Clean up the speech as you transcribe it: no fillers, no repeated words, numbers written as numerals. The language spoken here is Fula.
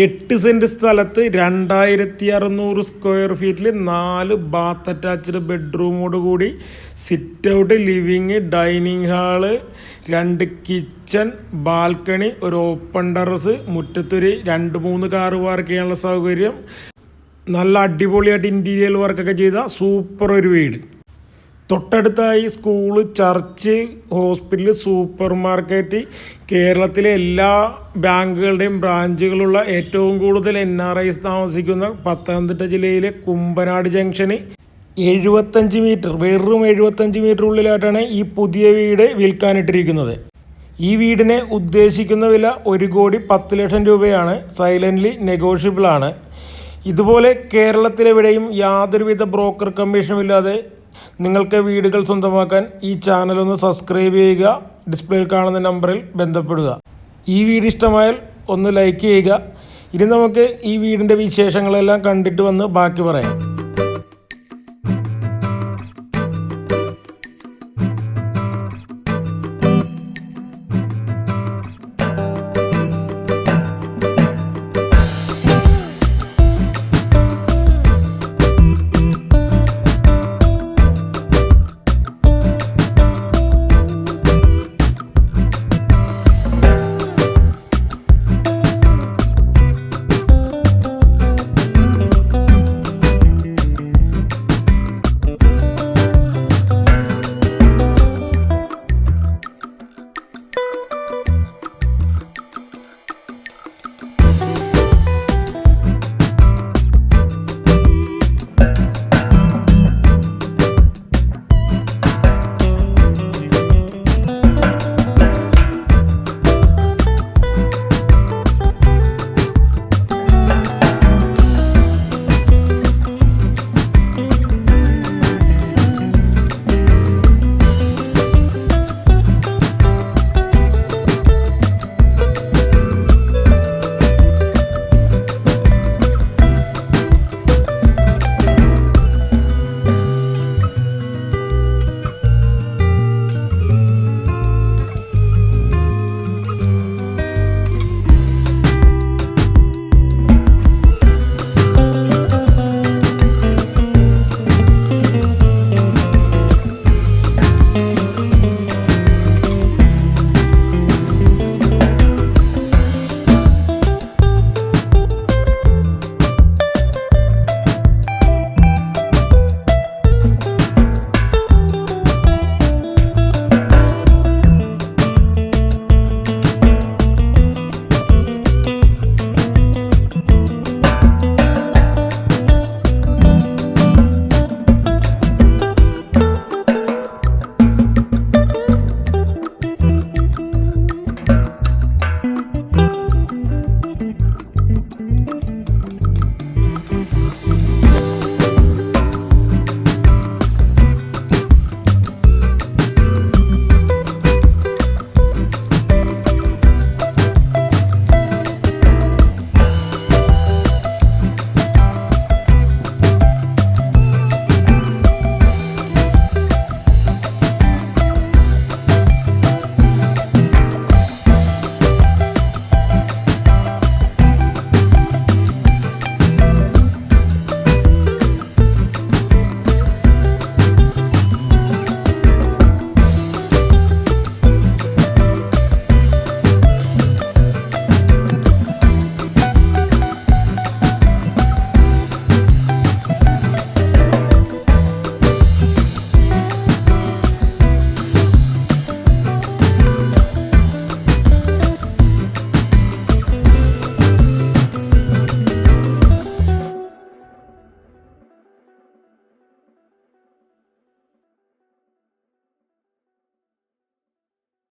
എട്ട് സെൻറ്റ് സ്ഥലത്ത് 2600 സ്ക്വയർ ഫീറ്റിൽ 4 ബാത്ത് അറ്റാച്ച്ഡ് ബെഡ്റൂമോട് കൂടി sit out, living, dining hall, 2 kitchen, balcony, ഒരു ഓപ്പൺ ടെറസ്, മുറ്റത്തൊരു 2-3 കാറ് പാർക്ക് ചെയ്യാനുള്ള സൗകര്യം, നല്ല അടിപൊളിയായിട്ട് ഇൻറ്റീരിയൽ വർക്കൊക്കെ ചെയ്ത സൂപ്പർ ഒരു വീട്. തൊട്ടടുത്തായി school, church, hospital, super market, കേരളത്തിലെ എല്ലാ ബാങ്കുകളുടെയും ബ്രാഞ്ചുകളുള്ള ഏറ്റവും കൂടുതൽ NRIs താമസിക്കുന്ന പത്തനംതിട്ട ജില്ലയിലെ കുമ്പനാട് ജംഗ്ഷന് 75 മീറ്റർ, വെറും 75 മീറ്റർ ഉള്ളിലായിട്ടാണ് ഈ പുതിയ വീട് വിൽക്കാനിട്ടിരിക്കുന്നത്. ഈ വീടിന് ഉദ്ദേശിക്കുന്ന വില 1,10,00,000 രൂപയാണ്. സൈലൻ്റ്ലി നെഗോഷ്യബിൾ ആണ്. ഇതുപോലെ കേരളത്തിലെവിടെയും യാതൊരുവിധ ബ്രോക്കർ കമ്മീഷനും ഇല്ലാതെ നിങ്ങൾക്ക് വീടുകൾ സ്വന്തമാക്കാൻ ഈ ചാനലൊന്ന് സബ്സ്ക്രൈബ് ചെയ്യുക. ഡിസ്പ്ലേയിൽ കാണുന്ന നമ്പറിൽ ബന്ധപ്പെടുക. ഈ വീട് ഇഷ്ടമായാൽ ഒന്ന് ലൈക്ക് ചെയ്യുക. ഇനി നമുക്ക് ഈ വീടിൻ്റെ വിശേഷങ്ങളെല്ലാം കണ്ടിട്ട് വന്ന് ബാക്കി പറയാം.